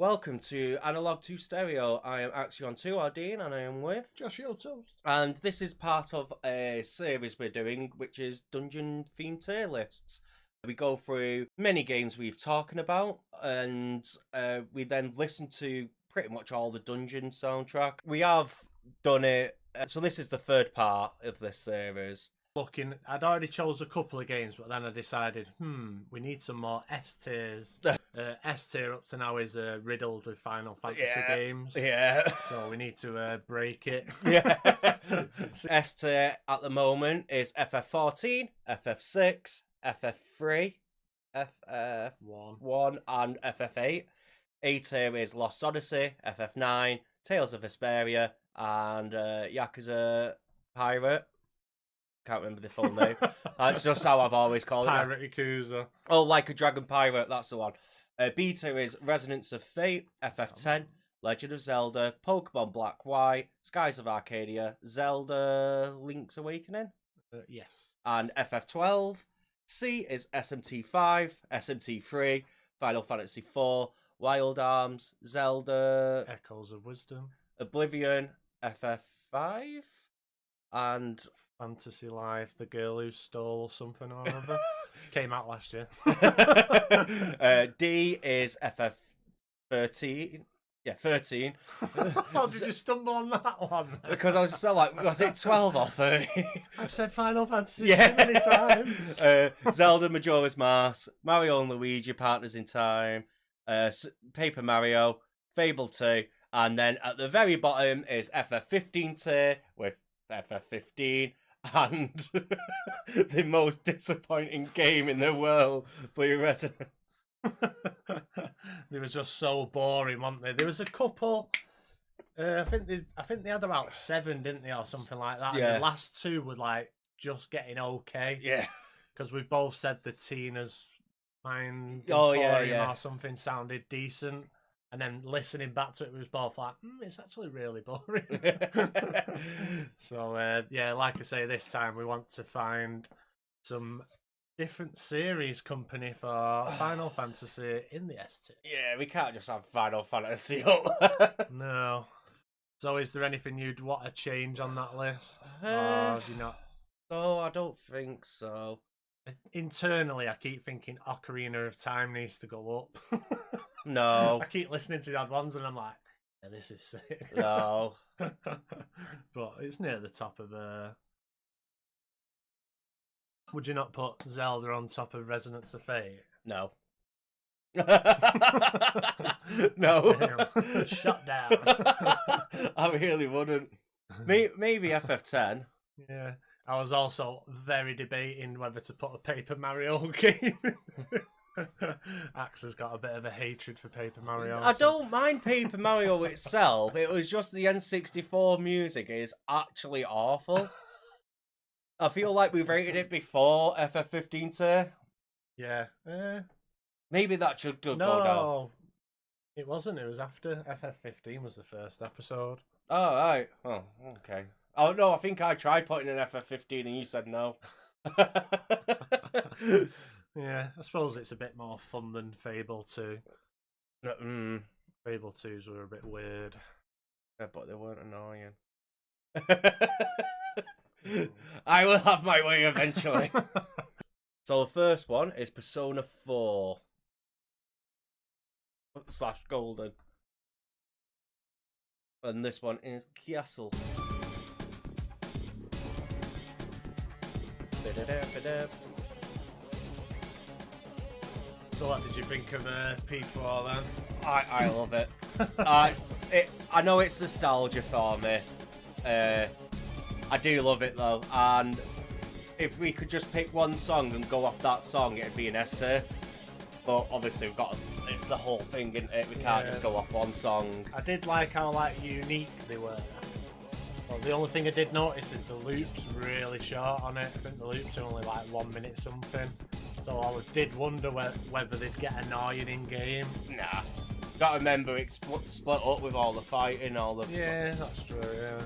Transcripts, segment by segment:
Welcome to Analog to Stereo. I am Axeon2 Ardeen and I am with Joshyotoast. And this is part of a series we're doing, which is dungeon themed tier lists. We go through many games we've talking about, and we then listen to pretty much all the dungeon soundtrack. We have done it, so this is the third part of this series. I'd already chose a couple of games, but then I decided, we need some more S tiers. S tier up to now is riddled with Final Fantasy games. Yeah. So we need to break it. Yeah. S tier at the moment is FF14, FF6, FF3, FF1, and FF8. A tier is Lost Odyssey, FF9, Tales of Vesperia, and Yakuza Pirate. Can't remember the full name. That's just how I've always called it. Pirate Yakuza. Oh, Like a Dragon Pirate, that's the one. B tier is Resonance of Fate, FF10, Legend of Zelda, Pokemon Black White, Skies of Arcadia, Zelda Link's Awakening. Yes. And FF12. C is SMT5, SMT3, Final Fantasy IV, Wild Arms, Zelda, Echoes of Wisdom, Oblivion, FF5, and Fantasy Life, The Girl Who Stole Something or Other. Came out last year. D is FF13. Yeah, 13. How did you stumble on that one? Because I was just like, was it 12 or 13? I've said Final Fantasy too many times. Zelda Majora's Mask, Mario and Luigi Partners in Time, Paper Mario, Fable 2, and then at the very bottom is FF15 tier with FF15 and the most disappointing game in the world, Blue Resonance. They were just so boring, weren't they? There was a couple. I think they had about 7, didn't they, or something like that. Yeah. And the last 2 were like just getting okay. Yeah. Because we both said the Tina's Mind or something sounded decent. And then listening back to it, we was both like, it's actually really boring. So, like I say, this time we want to find some different series company for Final Fantasy in the S tier. Yeah, we can't just have Final Fantasy up. No. So is there anything you'd want to change on that list? Or do you not? No, I don't think so. Internally, I keep thinking Ocarina of Time needs to go up. No. I keep listening to the odd ones and I'm like, yeah, this is sick. No. But it's near the top of Would you not put Zelda on top of Resonance of Fate? No. No. Damn. Shut down. I really wouldn't. Maybe FF10. Yeah. I was also very debating whether to put a Paper Mario game. Axe has got a bit of a hatred for Paper Mario. I don't mind Paper Mario itself. It was just the N64 music is actually awful. I feel like we've rated it before FF15 tier. Yeah. Maybe that should go down. No, it wasn't. It was after FF15 was the first episode. Oh, right. Oh, okay. Oh, no, I think I tried putting in FF15 and you said no. Yeah, I suppose it's a bit more fun than Fable 2. Fable 2s were a bit weird. Yeah, but they weren't annoying. I will have my way eventually. So the first one is Persona 4 / Golden. And this one is Castle. So what did you think of P4 then? I love it. I know it's nostalgia for me. I do love it though, and if we could just pick one song and go off that song, it'd be an S tier. But obviously it's the whole thing, isn't it? We can't just go off one song. I did like how unique they were. Well, the only thing I did notice is the loop's really short on it. I think the loop's only like 1 minute something. So I did wonder whether they'd get annoying in game. Nah. Gotta remember it's split up with all the fighting, all the... Yeah, that's true, yeah.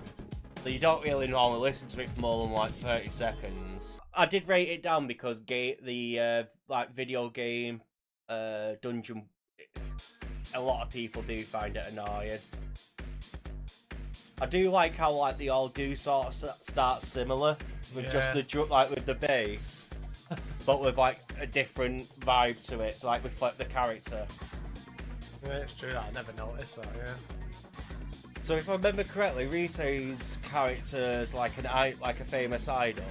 So you don't really normally listen to it for more than like 30 seconds. I did rate it down because the video game dungeon a lot of people do find it annoying. I do like how like they all do sort of start similar with just the like with the bass, but with like a different vibe to it. So like with like, the character. Yeah, it's true. I never noticed that. Yeah. So if I remember correctly, Rise's character's like a famous idol,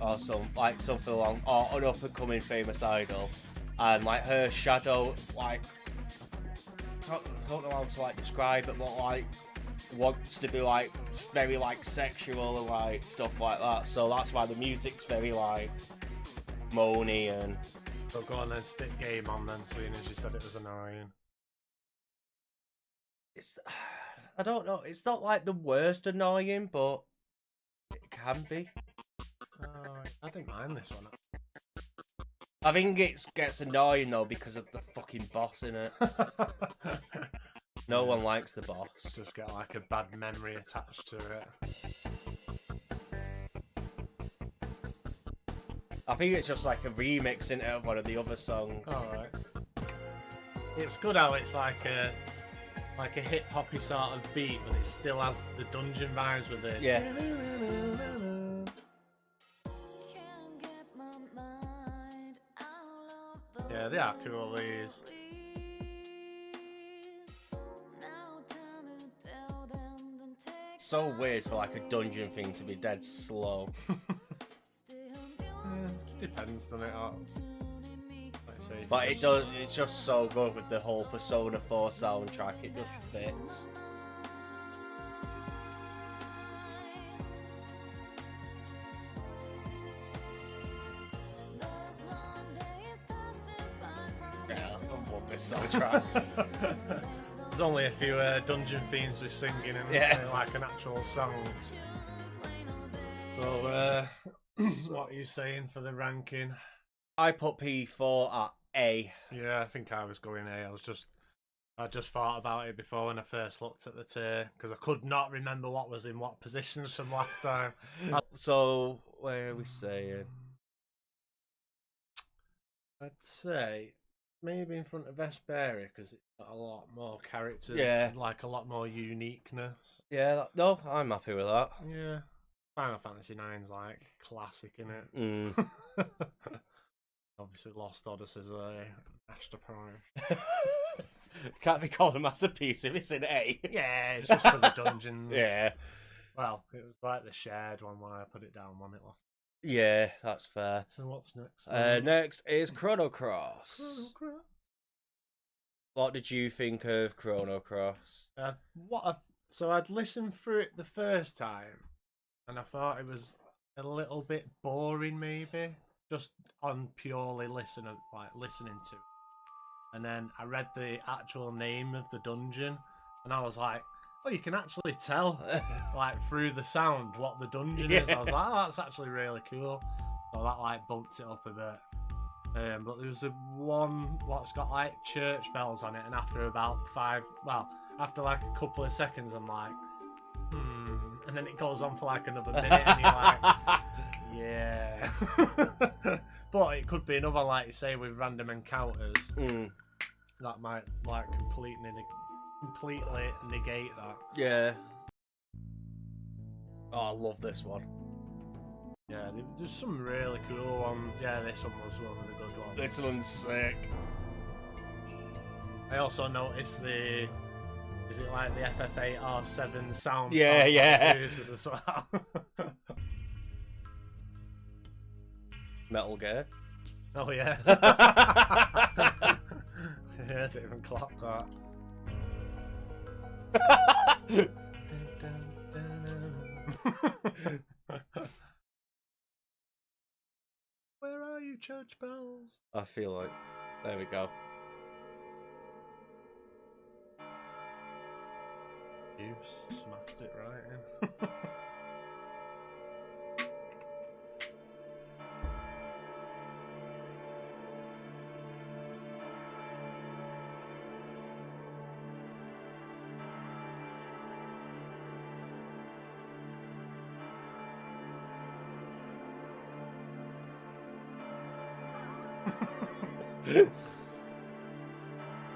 or something along, or an up and coming famous idol, and like her shadow, like I don't know how to like describe it, but like wants to be like very like sexual and like stuff like that. So that's why the music's very like moany and. So go on then, stick game on then, seeing as you said it was annoying. I don't know. It's not like the worst annoying, but it can be. I didn't mind this one. I think it gets annoying though because of the fucking boss in it. No one likes the boss. Just get like a bad memory attached to it. I think it's just like a remix in it of one of the other songs. Alright. It's good how it's like a hip hoppy sort of beat, but it still has the dungeon vibes with it. Yeah. Yeah, they are cool, these. So weird for like a dungeon thing to be dead slow. Depends, doesn't it? But it does. It's just so good with the whole Persona 4 soundtrack. It just fits. Yeah, I love this soundtrack. There's only a few dungeon themes with singing and like an actual song. So, what are you saying for the ranking? I put P4 at A. Yeah, I think I was going A. I just thought about it before when I first looked at the tier because I could not remember what was in what positions from last time. So where are we saying? I'd say maybe in front of Vesperia because it's got a lot more character. Yeah, like a lot more uniqueness. Yeah, no, I'm happy with that. Yeah, Final Fantasy IX's like classic, innit? Obviously, Lost Odyssey is a masterpiece. Can't be called a masterpiece if it's in A. Yeah, it's just for the dungeons. Yeah. Well, it was like the shared one when I put it down on it last. Yeah, that's fair. So what's next? Next is Chrono Cross. What did you think of Chrono Cross? So I'd listened through it the first time, and I thought it was a little bit boring, maybe. Just on purely listening to it. And then I read the actual name of the dungeon and I was like, oh, you can actually tell like through the sound what the dungeon is. I was like, oh, that's actually really cool. So that like bumped it up a bit. But there was one what's got like church bells on it, and after about after like a couple of seconds I'm like, and then it goes on for like another minute and you're like, yeah. But it could be another, like you say, with random encounters that might like completely negate that. Yeah. Oh, I love this one. Yeah, there's some really cool ones. Yeah, this one was one of the good ones. This one's sick. I also noticed is it like the FF8R7 sound? Yeah, yeah. Uses as well. Metal Gear. Oh yeah. Yeah, I didn't even clock that. Where are you, church bells? I feel like there we go. You smashed it right in.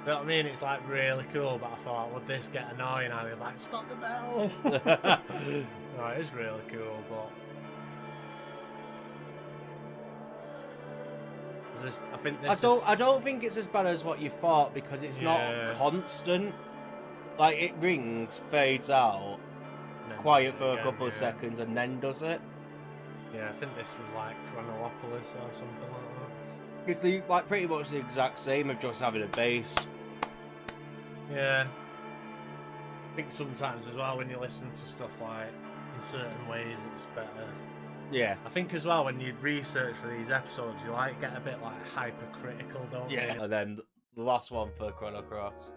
You know what I mean? It's like really cool, but I thought, would this get annoying? I'd be like, stop the bells! No, it is really cool, but I think this I don't think it's as bad as what you thought because it's not constant. Like it rings, fades out, quiet for a couple of seconds, and then does it. Yeah, I think this was like Chronolopolis or something like that. It's like pretty much the exact same of just having a bass. Yeah. I think sometimes as well when you listen to stuff like in certain ways it's better. Yeah. I think as well when you research for these episodes you like get a bit like hypercritical, don't you? Yeah. And then the last one for Chrono Cross.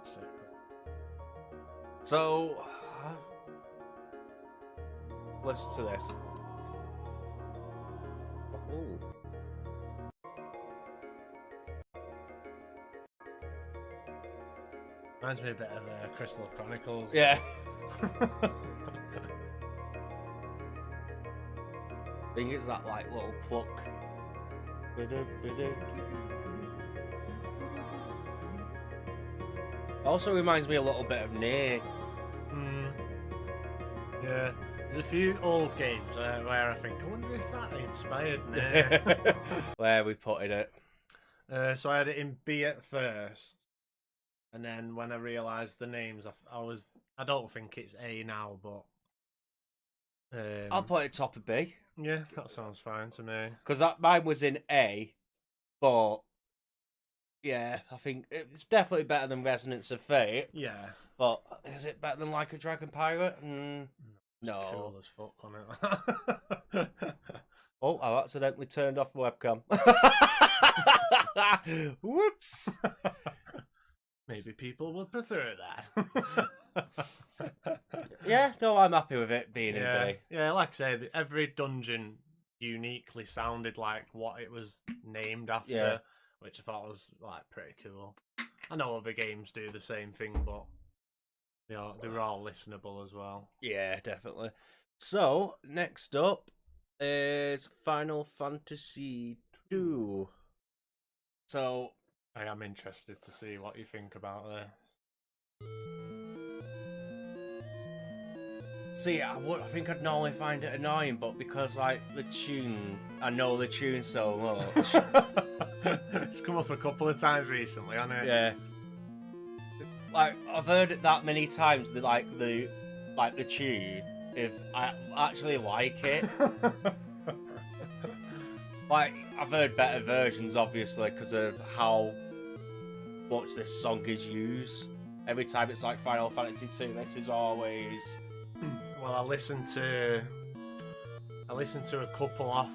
Sick. So listen to this. Ooh. Reminds me a bit of Crystal Chronicles. Yeah. I think it's that like little pluck. Also reminds me a little bit of Nier. Yeah. There's a few old games where I think, I wonder if that inspired Nier. Where we putting it? So I had it in B at first. And then when I realised the names, I don't think it's A now, but I'll put it top of B. Yeah, that sounds fine to me. Because mine was in A, but yeah, I think it's definitely better than Resonance of Fate. Yeah. But is it better than Like a Dragon Pirate? No. Cool as fuck on it. Oh, I accidentally turned off the webcam. Whoops. Maybe people would prefer that. Yeah, no, I'm happy with it being in B. Yeah, like I say, every dungeon uniquely sounded like what it was named after, which I thought was like pretty cool. I know other games do the same thing, but they were all listenable as well. Yeah, definitely. So, next up is Final Fantasy II. So, I am interested to see what you think about this. See, I think I'd normally find it annoying, but because like the tune, I know the tune so much. It's come up a couple of times recently, hasn't it? Yeah. Like I've heard it that many times. The tune. If I actually like it, like I've heard better versions, obviously, because of how much this song is used. Every time it's like Final Fantasy II, this is always. Well, I listened to a couple off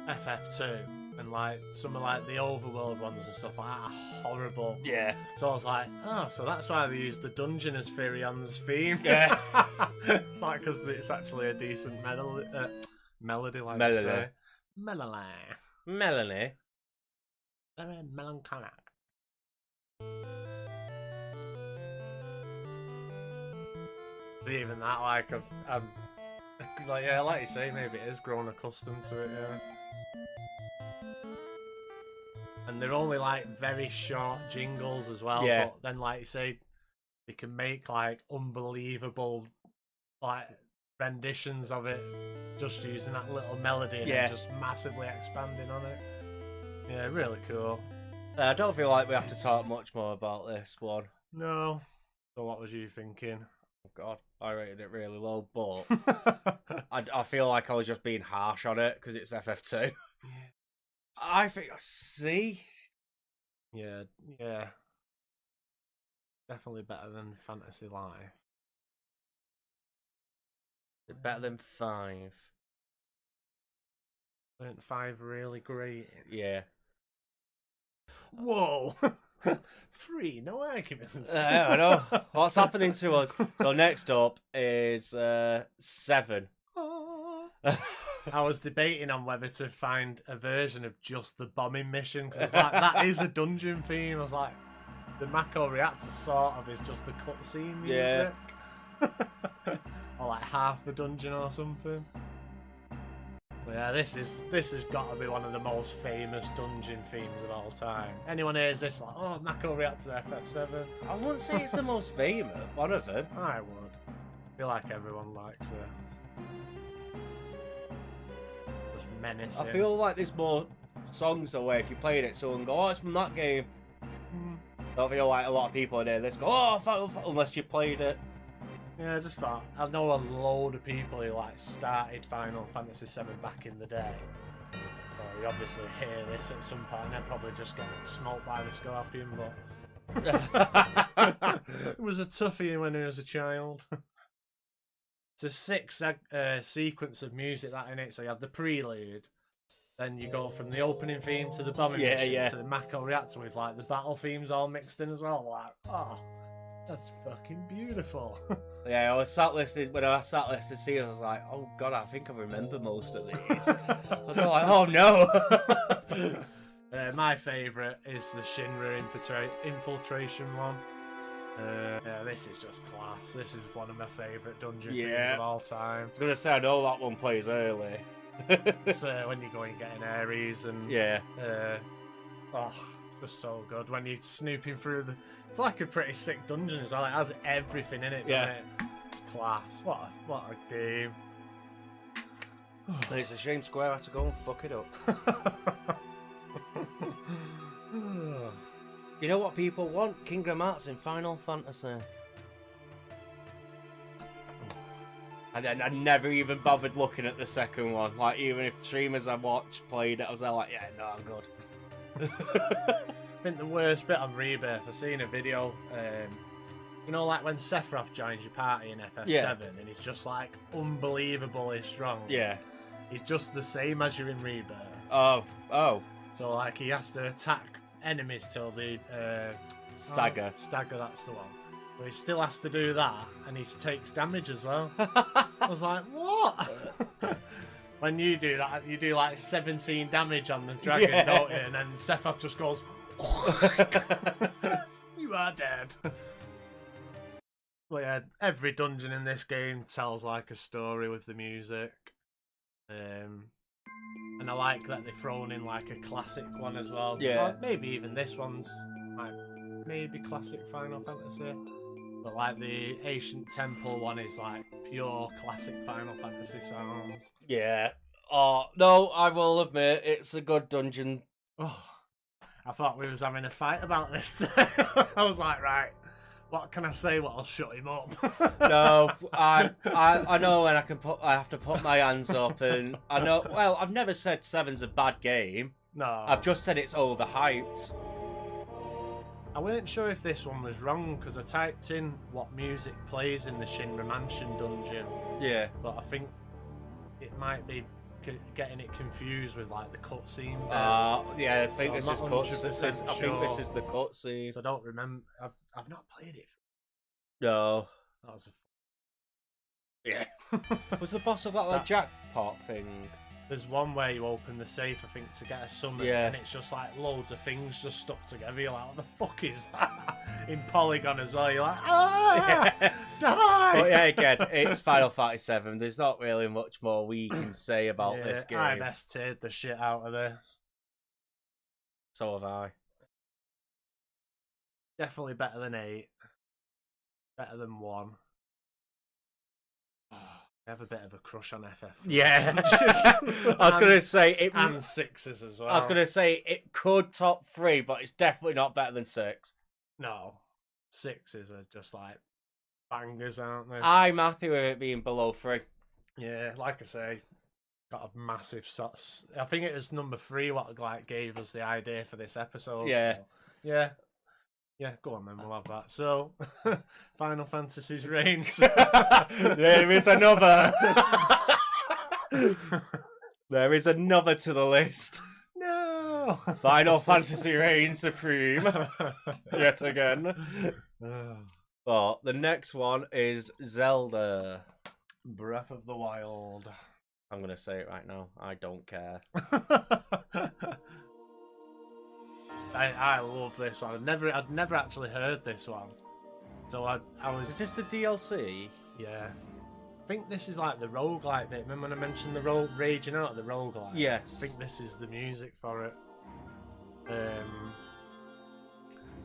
FF2, and like some of like the overworld ones and stuff like that are horrible. Yeah. So I was like, oh, so that's why they used the dungeon as Firion's theme. Yeah. It's like because it's actually a decent melody, like you say. Melody. Very melancholic. Even that, like, I'm like, yeah, like you say, maybe it is grown accustomed to it, yeah. And they're only like very short jingles as well. Yeah. But then, like you say, they can make like unbelievable like renditions of it just using that little melody and then just massively expanding on it. Yeah, really cool. I don't feel like we have to talk much more about this one. No. So what was you thinking? Oh God, I rated it really low, but I feel like I was just being harsh on it because it's FF2. Yeah. I think C. Yeah. Definitely better than Fantasy Life. Better than 5. Weren't 5 really great? Yeah. Whoa! 3, no arguments. I know. What's happening to us? So next up is 7. I was debating on whether to find a version of just the bombing mission because it's like that is a dungeon theme. I was like, the Mako Reactor sort of is just the cutscene music, or like half the dungeon or something. Yeah, this has got to be one of the most famous dungeon themes of all time. Anyone hears this like, oh, Mako react to FF7? I wouldn't say it's the most famous one of them. I would. I feel like everyone likes it. Just menacing. I feel like there's more songs away if you played it, so and go, oh, it's from that game. I don't feel like a lot of people in here this go, oh, unless you played it. Yeah, I just thought, I know a load of people who like started Final Fantasy VII back in the day. Well, you obviously hear this at some point and then probably just got smoked by the Scorpion, but it was a toughie when he was a child. It's a 6 sequence of music that in it, so you have the prelude, then you go from the opening theme to the bombing mission to the Mako reactor with like the battle themes all mixed in as well. Like, oh, that's fucking beautiful. Yeah, I was sat listening, when I sat listening to see it, I was like, oh god, I think I remember most of these. I was like, oh no. My favourite is the Shinra Infiltration one. Yeah, this is just class. This is one of my favourite dungeon themes of all time. I was going to say, I know that one plays early. So when you're going getting Ares and... oh, just so good. When you're snooping through the... It's like a pretty sick dungeon as well. It has everything in it, doesn't it? It's class. What a game. It's a shame Square had to go and fuck it up. You know what people want? Kingdom Hearts in Final Fantasy. And then I never even bothered looking at the second one. Like, even if streamers I watched played it, I was like, yeah, no, I'm good. I think the worst bit on Rebirth, I've seen a video, you know, like when Sephiroth joins your party in FF7 and he's just like unbelievably strong. Yeah. He's just the same as you in Rebirth. Oh. So like he has to attack enemies till the Stagger. Stagger, that's the one. But he still has to do that and he takes damage as well. I was like, what? When you do that, you do like 17 damage on the dragon, don't you? And then Sephiroth just goes, you are dead. But yeah, every dungeon in this game tells like a story with the music. And I like that they've thrown in like a classic one as well. Yeah. Or maybe even this one's like maybe classic Final Fantasy. But like the Ancient Temple one is like pure classic Final Fantasy sounds. Yeah. Oh, no, I will admit, it's a good dungeon. Oh, I thought we was having a fight about this. I was like, right, what can I say what'll shut him up? No, I know when I have to put my hands up, and I know, well, I've never said 7's a bad game. No. I've just said it's overhyped. I weren't sure if this one was wrong, because I typed in what music plays in the Shinra Mansion dungeon. Yeah. But I think it might be getting it confused with like the cutscene. Yeah, I think So this I'm is not cutscene. 100% I think this sure. is the cutscene. So I don't remember. I've not played it. No. That was Yeah. Was the boss of that like jackpot thing? There's one where you open the safe, I think, to get a summon, and it's just like loads of things just stuck together. You're like, what the fuck is that? In Polygon as well, you're like, ah, die! But yeah, again, it's Final Fantasy VII. There's not really much more we can say about this game. I've S-tiered the shit out of this. So have I. Definitely better than 8. Better than 1. I have a bit of a crush on FF. Yeah. I was going to say it. And 6s as well. I was going to say it could top 3, but it's definitely not better than 6. No. 6s are just like bangers, aren't they? I'm happy with it being below 3. Yeah, like I say, got a massive sauce. I think it was number 3 what like gave us the idea for this episode. Yeah. So, yeah, go on then, we'll have that. So, Final Fantasy's reigns. There is another. There is another to the list. No! Final Fantasy reigns supreme. Yet again. But the next one is Zelda. Breath of the Wild. I'm going to say it right now. I don't care. I love this one. I'd never actually heard this one, so I was. Is this the DLC? Yeah. think this is like the roguelike bit. Remember when I mentioned the raging out of the roguelike? Yes. I think this is the music for it.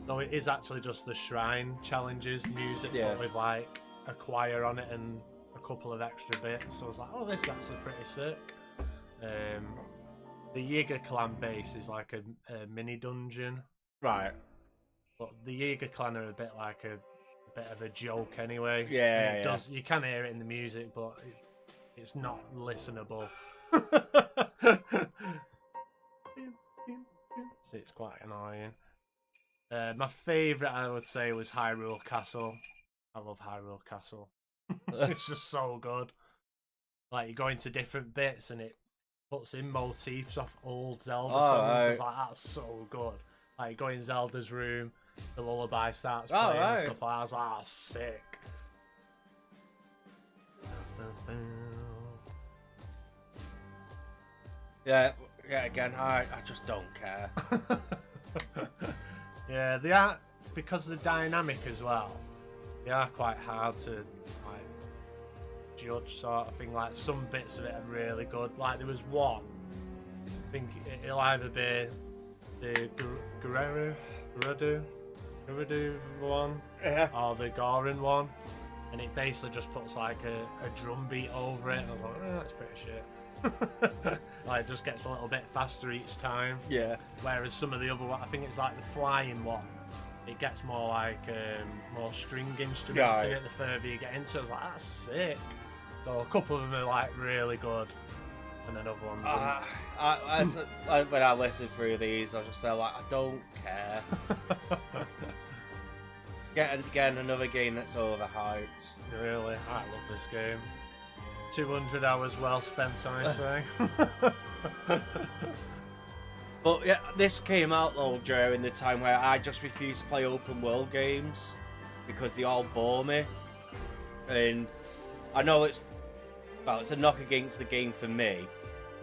No, it is actually just the shrine challenges music, but with like a choir on it and a couple of extra bits. So I was like, oh, this is actually pretty sick. The Yiga clan base is like a mini dungeon, Right. but the Yiga clan are a bit like a bit of a joke anyway. Yeah, and it does. You can hear it in the music, but it's not listenable. So it's quite annoying. My favourite, I would say, was Hyrule Castle. I love Hyrule Castle. It's just so good. Like, you go into different bits and it puts in motifs off old Zelda songs. It's like, that's so good. Like, you go in Zelda's room, the lullaby starts playing and stuff like that. I was like, oh, sick. Yeah, again, I just don't care. Yeah, they are, because of the dynamic as well, they are quite hard to like judge, sort of thing. Like, some bits of it are really good. Like, there was one, I think it'll either be the Gerudo one, or the Goron one, and it basically just puts like a drum beat over it, and I was like, oh, that's pretty shit. Like, it just gets a little bit faster each time. Yeah. Whereas some of the other one, I think it's like the flying one, it gets more like more string instruments in it the further you get into it. I was like, that's sick. So a couple of them are like really good, and then other ones. When I listened through these, I was just there like, I don't care. Again, another game that's overhyped. Really, I love this game. 200 hours well spent, I say. But yeah, this came out though during the time where I just refused to play open world games because they all bore me. And I know it's a knock against the game for me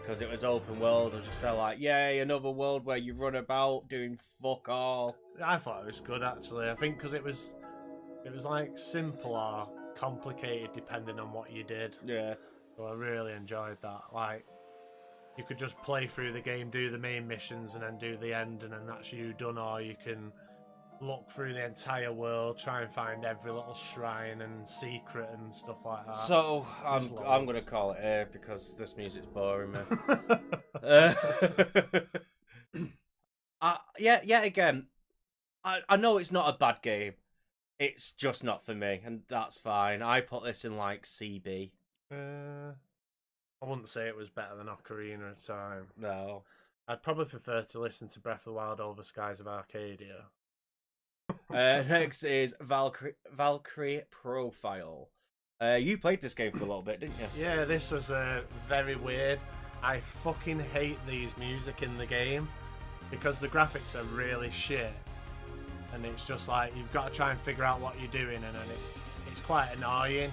because it was open world. I was just there like, yay, another world where you run about doing fuck all. I thought it was good actually. I think because it was like simple or complicated depending on what you did. Yeah. So I really enjoyed that. Like, you could just play through the game, do the main missions, and then do the end, and then that's you done. Or you can look through the entire world, try and find every little shrine and secret and stuff like that. So I'm gonna call it here because this music's boring me. Again, I know it's not a bad game. It's just not for me, and that's fine. I put this in like CB. I wouldn't say it was better than Ocarina of Time. No. I'd probably prefer to listen to Breath of the Wild over Skies of Arcadia. Next is Valkyrie Profile. You played this game for a little bit, didn't you? Yeah, this was very weird. I fucking hate these music in the game because the graphics are really shit. And it's just like, you've got to try and figure out what you're doing, and then it's quite annoying.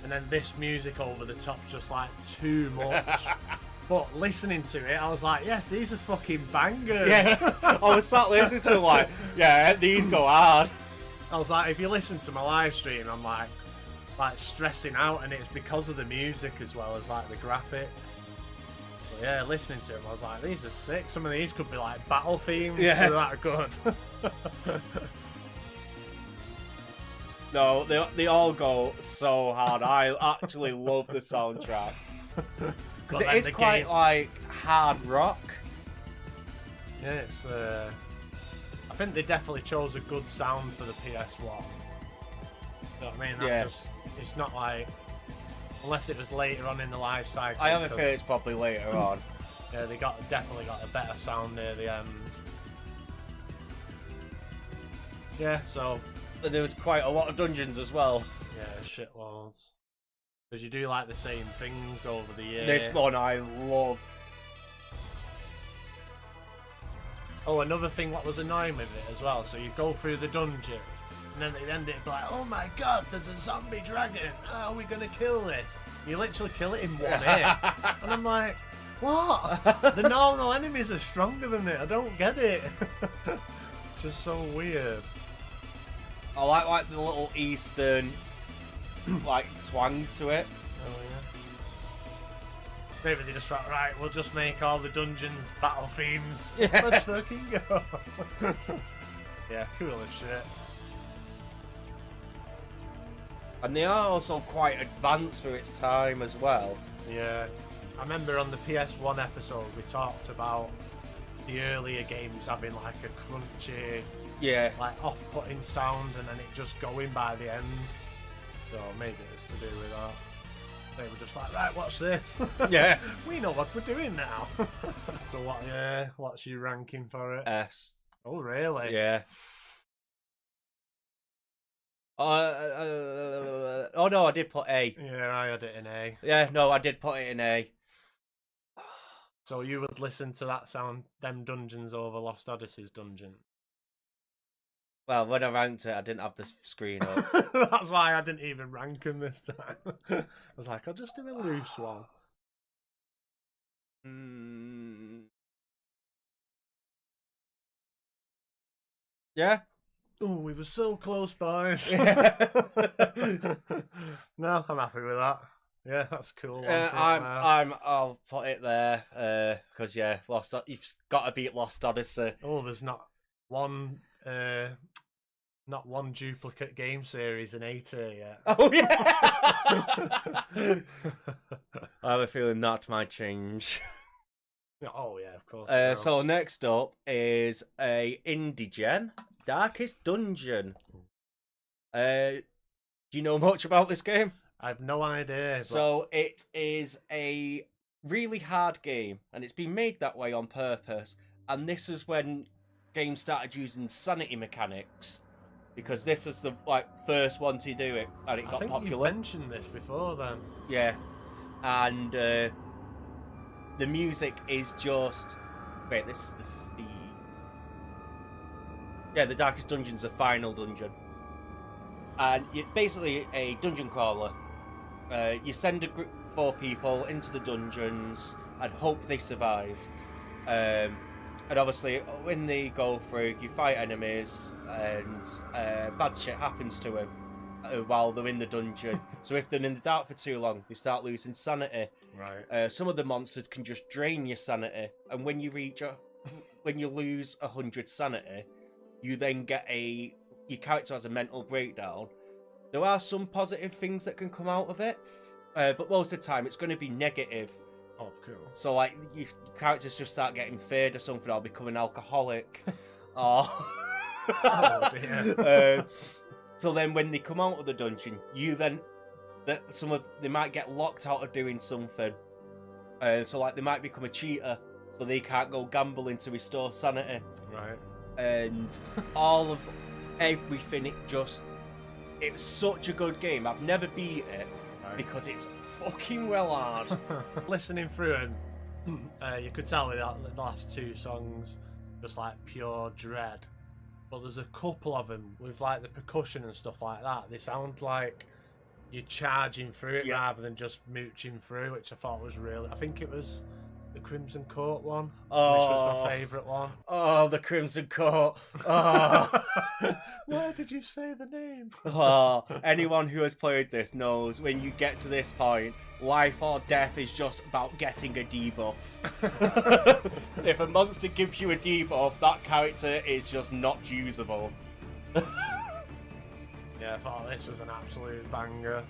And then this music over the top's just like too much. But listening to it, I was like, yes, these are fucking bangers. Yeah, I was sat listening to like, yeah, these go hard. I was like, if you listen to my live stream, I'm like stressing out, and it's because of the music as well as like the graphics. But yeah, listening to them, I was like, these are sick. Some of these could be like battle themes. Yeah. They're that good. No, they all go so hard. I actually love the soundtrack. Because it is quite like hard rock. Yeah, it's I think they definitely chose a good sound for the PS1. You know what I mean? It's not like, unless it was later on in the life cycle. I have a feeling it's probably later on. Yeah, they definitely got a better sound near the end. Yeah, so. And there was quite a lot of dungeons as well. Yeah, shitloads. Because you do like the same things over the years. This one I love. Oh, another thing what was annoying with it as well. So you go through the dungeon, and then at the end it'd be like, oh my god, there's a zombie dragon. How are we going to kill this? You literally kill it in one hit. And I'm like, what? The normal enemies are stronger than it. I don't get it. It's just so weird. I like the little Eastern like twang to it. Oh yeah. Maybe they just thought, right, we'll just make all the dungeons battle themes. Yeah. Let's fucking go. Yeah, cool as shit. And they are also quite advanced for its time as well. Yeah. I remember on the PS1 episode we talked about the earlier games having like a crunchy, Yeah. like off-putting sound and then it just going by the end. So maybe it's to do with that. They were just like, right, watch this. Yeah. We know what we're doing now. So what's your ranking for it? S. Oh really? Yeah. Oh no, I did put A. Yeah, I had it in A. Yeah, no, I did put it in A. So you would listen to that sound, them dungeons over Lost Odyssey's dungeon? Well, when I ranked it, I didn't have the screen up. That's why I didn't even rank him this time. I was like, I'll just do a loose one. Yeah. Oh, we were so close, boys. Yeah. No, I'm happy with that. Yeah, that's a cool. One I'll put it there because yeah, you've got to beat Lost Odyssey. Oh, there's not one duplicate game series in A tier yet. Oh yeah. I have a feeling that might change. Oh yeah, of course. So next up is a indie gen, Darkest Dungeon. Do you know much about this game? I have no idea. But... So it is a really hard game, and it's been made that way on purpose. And this is when games started using sanity mechanics, because this was the first one to do it, and it got I think popular. You mentioned this before, then. Yeah, and the music is just wait. This is the yeah, the Darkest Dungeon's the final dungeon, and it's basically a dungeon crawler. You send a group 4 people into the dungeons and hope they survive. And obviously, when they go through, you fight enemies, and bad shit happens to them while they're in the dungeon. So if they're in the dark for too long, they start losing sanity. Right. Some of the monsters can just drain your sanity, and when you lose 100 sanity, you then get your character has a mental breakdown. There are some positive things that can come out of it, but most of the time it's going to be negative. Oh, cool. So your characters just start getting feared or something, or become an alcoholic, or oh dear. So then when they come out of the dungeon, they might get locked out of doing something. So they might become a cheater, so they can't go gambling to restore sanity. Right. And all of everything, it was such a good game. I've never beat it because it's fucking well hard. Listening through and you could tell with the last 2 songs, just like pure dread. But there's a couple of them with like the percussion and stuff like that. They sound like you're charging through it rather than just mooching through, which I thought was really. I think it was the Crimson Court one, which was my favourite one. Oh, the Crimson Court. Oh. Why did you say the name? Oh, anyone who has played this knows when you get to this point, life or death is just about getting a debuff. If a monster gives you a debuff, that character is just not usable. Yeah, I thought this was an absolute banger.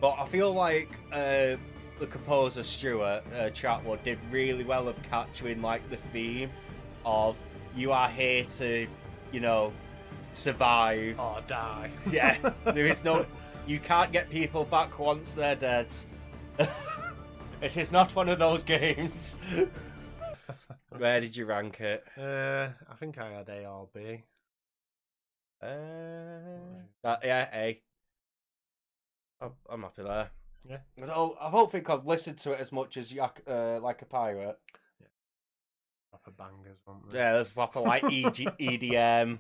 But I feel like the composer Stuart Chatwood did really well of capturing the theme of you are here to, survive or die. Yeah, there is no, you can't get people back once they're dead. It is not one of those games. Where did you rank it? I think I had A or B. Yeah, A. I'm happy there. Yeah. I don't think I've listened to it as much as Like a Pirate. Yeah. Proper bangers, weren't they? Yeah, there's proper EDM.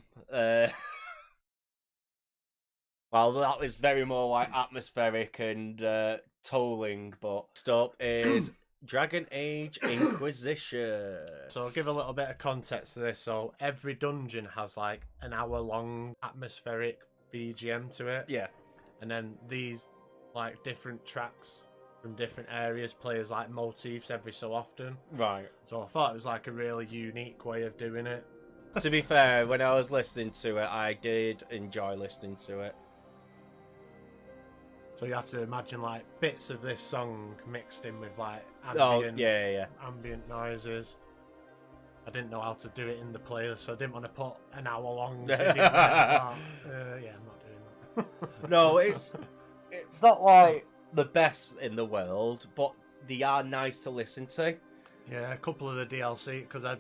Well, that was very more atmospheric and tolling, but stop is Dragon Age Inquisition. So I'll give a little bit of context to this. So every dungeon has an hour-long atmospheric BGM to it. Yeah. and then these like different tracks from different areas play as like motifs every so often. Right. So I thought it was like a really unique way of doing it. To be fair, when I was listening to it, I did enjoy listening to it. So you have to imagine like bits of this song mixed in with like ambient noises. I didn't know how to do it in the playlist, so I didn't want to put an hour-long video. Yeah, I'm not doing that. No, it's not like the best in the world, but they are nice to listen to. Yeah, a couple of the DLC, because I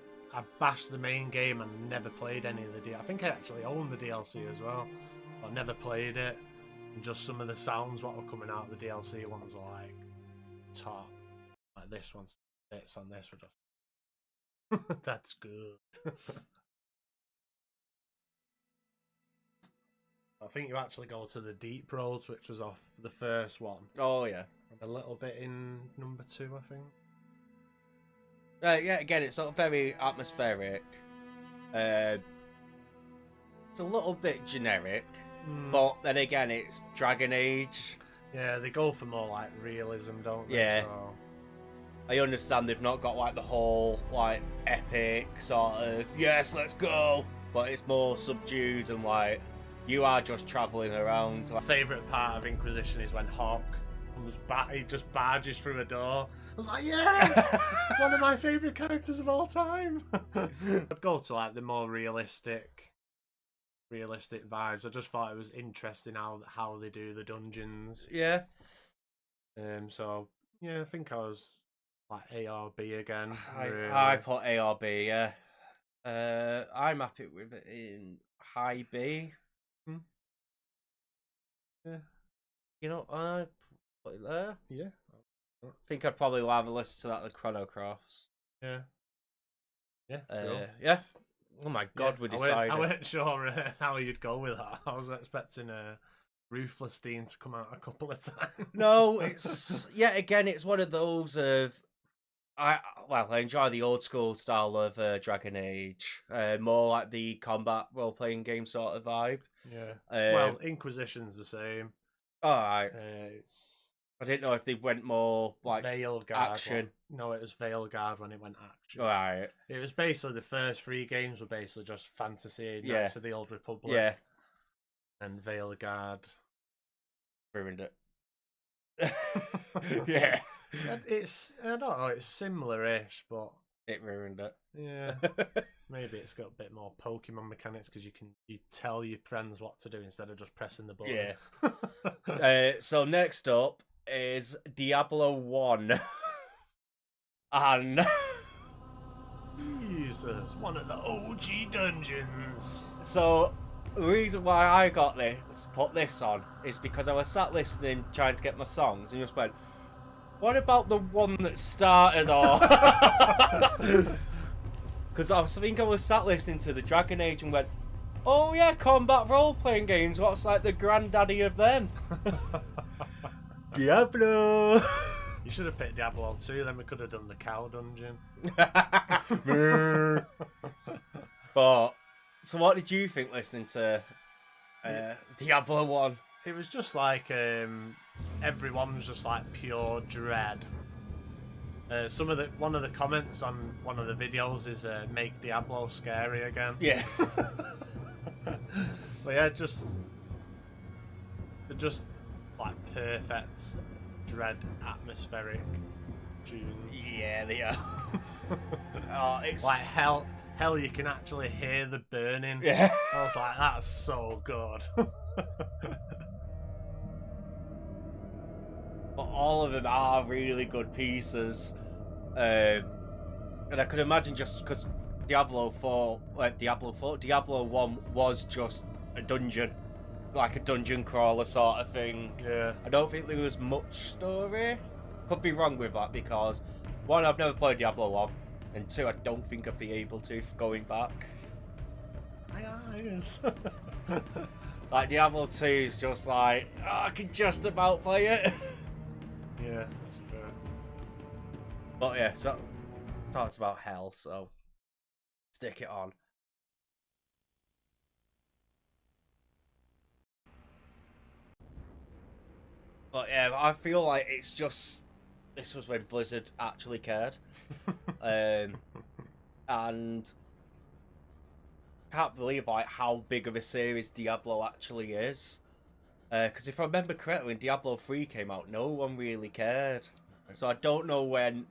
bashed the main game and never played any of the DLC. I think I actually own the DLC as well, but I never played it. And just some of the sounds what were coming out of the DLC ones are like top. Like this one's bits on this were just that's good. I think you actually go to the Deep Roads, which was off the first one. Oh yeah. And a little bit in number 2, I think. Yeah, again, it's sort of very atmospheric. It's a little bit generic, but then again, it's Dragon Age. Yeah, they go for more like realism, don't they? Yeah. So... I understand they've not got like the whole like epic sort of yes, let's go, but it's more subdued and like you are just travelling around. My favourite part of Inquisition is when Hawk he just barges through a door. I was like, yes, one of my favourite characters of all time. I'd go to like the more realistic vibes. I just thought it was interesting how they do the dungeons. Yeah. So yeah, I think I was like A or B again. I put A or B. Yeah. I'm happy with it in high B. Yeah. You know, I put it there. Yeah. I think I'd probably rather listen to that than Chrono Cross. Yeah. Yeah. Yeah. Oh my god, we decided. I weren't sure how you'd go with that. I was expecting Ruthless Dean to come out a couple of times. No, it's again, it's one of those of I enjoy the old school style of Dragon Age, more like the combat role playing game sort of vibe. Yeah. Well, Inquisition's the same. All right. I didn't know if they went more like Veilguard action. No, it was Veilguard when it went action. All right. It was basically the first 3 games were basically just fantasy next to the Old Republic. Yeah. And Veilguard ruined it. Yeah. It's I don't know, it's similar-ish, but it ruined it. Yeah. Maybe it's got a bit more Pokemon mechanics because you tell your friends what to do instead of just pressing the button. Yeah. So next up is Diablo 1. And Jesus, one of the OG dungeons. So the reason why I got put this on is because I was sat listening, trying to get my songs, and just went, what about the one that started off? Because I was sat listening to the Dragon Age and went, oh yeah, combat role-playing games, what's like the granddaddy of them? Diablo! You should have picked Diablo 2, then we could have done the cow dungeon. But, so what did you think listening to Diablo 1? It was just like, everyone was just like pure dread. One of the comments on one of the videos is make Diablo scary again. Yeah. But yeah, just like perfect dread atmospheric tunes. Yeah, they are. Oh, it's like hell. You can actually hear the burning. Yeah. I was like, that's so good. But all of them are really good pieces. And I could imagine just because Diablo 1 was just a dungeon. Like a dungeon crawler sort of thing. Yeah. I don't think there was much story. Could be wrong with that because 1, I've never played Diablo 1. And 2, I don't think I'd be able to going back. My eyes. Like Diablo 2 is just like, I can just about play it. Yeah, that's true. But yeah, so talks about hell, so stick it on. But yeah, I feel like it's just this was when Blizzard actually cared, and can't believe like how big of a series Diablo actually is. Because if I remember correctly, when Diablo 3 came out, no one really cared. So I don't know when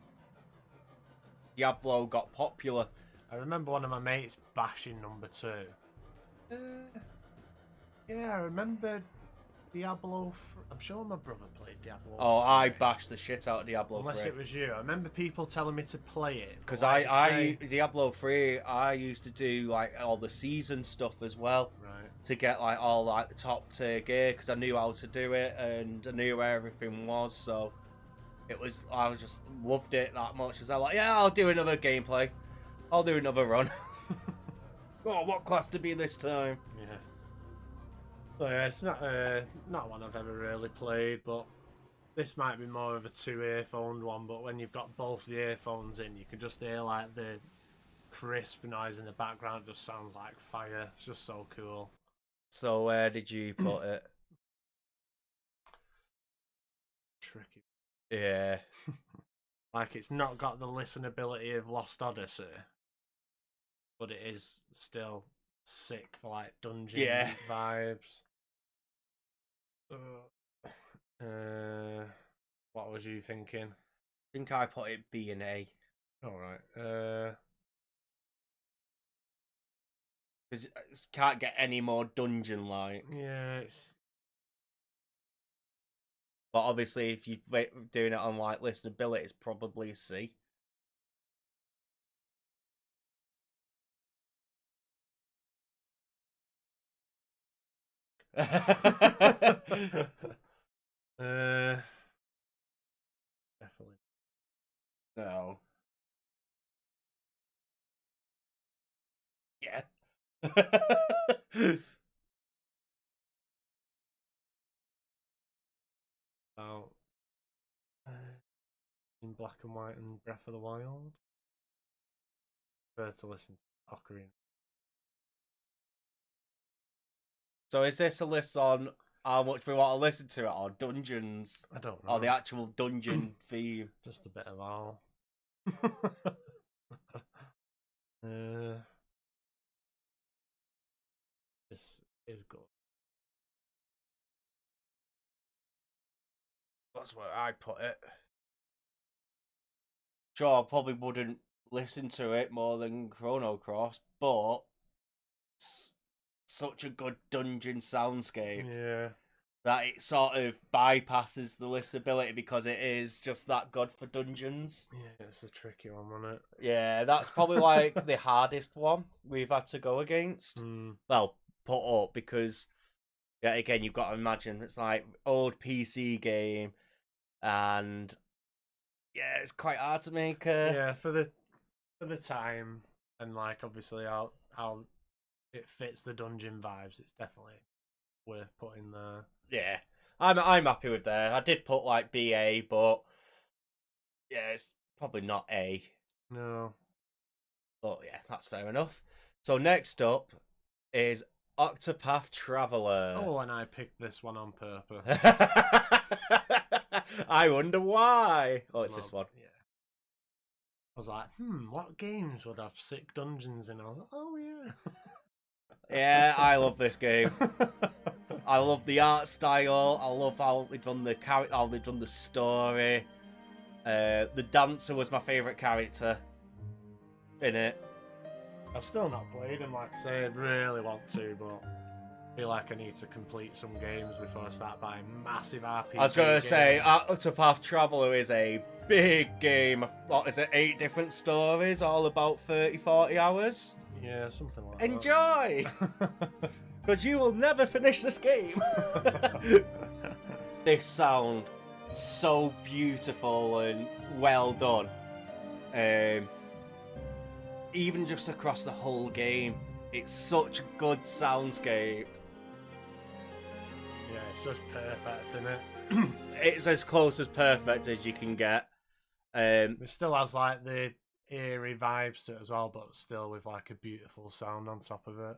Diablo got popular. I remember one of my mates bashing number 2. Yeah, I remember Diablo. I'm sure my brother played Diablo. Oh, 3. I bashed the shit out of Diablo 3. Unless it was you. I remember people telling me to play it. Because I Diablo 3, I used to do like all the season stuff as well. Right. To get like all like the top tier gear, because I knew how to do it and I knew where everything was. So I just loved it that much. As I like, yeah, I'll do another gameplay. I'll do another run. Oh, what class to be this time? Yeah. So yeah, it's not one I've ever really played, but this might be more of a 2-earphoned one. But when you've got both the earphones in, you can just hear like the crisp noise in the background. It just sounds like fire. It's just so cool. So where did you put it? Tricky. Yeah. Like, it's not got the listenability of Lost Odyssey, but it is still sick for like dungeon vibes. What was you thinking? I think I put it B and A. Alright. Because can't get any more dungeon like. Yeah, it's. But obviously, if you're doing it on like listenability, it's probably C. Definitely. No. Yeah. About in Black and White and Breath of the Wild. Prefer to listen to Ocarina. So is this a list on how much we want to listen to it, or dungeons? I don't know. Or the actual dungeon theme? Just a bit of all. This is good. That's where I put it. Sure, I probably wouldn't listen to it more than Chrono Cross, but it's such a good dungeon soundscape. Yeah. That it sort of bypasses the listenability because it is just that good for dungeons. Yeah, it's a tricky one, wasn't it? Yeah, that's probably like the hardest one we've had to go against. Well, put up, because yeah, again, you've got to imagine it's like old PC game, and yeah, it's quite hard to make. Yeah, for the time, and like obviously how it fits the dungeon vibes, it's definitely worth putting there. Yeah, I'm happy with that. I did put like BA, but yeah, it's probably not A. No. But yeah, that's fair enough. So next up is Octopath Traveler. Oh, and I picked this one on purpose. I wonder why. Oh, it's this one. Yeah. I was like, what games would have sick dungeons in? I was like, oh yeah. Yeah, I love this game. I love the art style. I love how they've done the character, how they've done the story. The dancer was my favourite character in it. I've still not played them, like I say, I really want to, but I feel like I need to complete some games before I start buying massive RPG I was going to games. say, Octopath Traveler is a big game. What is it, 8 different stories, all about 30-40 hours? Yeah, something like Enjoy! Because you will never finish this game. This sound so beautiful and well done. Even just across the whole game, it's such a good soundscape. Yeah, it's just perfect, isn't it? It's as close as perfect as you can get. It still has like the eerie vibes to it as well, but still with like a beautiful sound on top of it.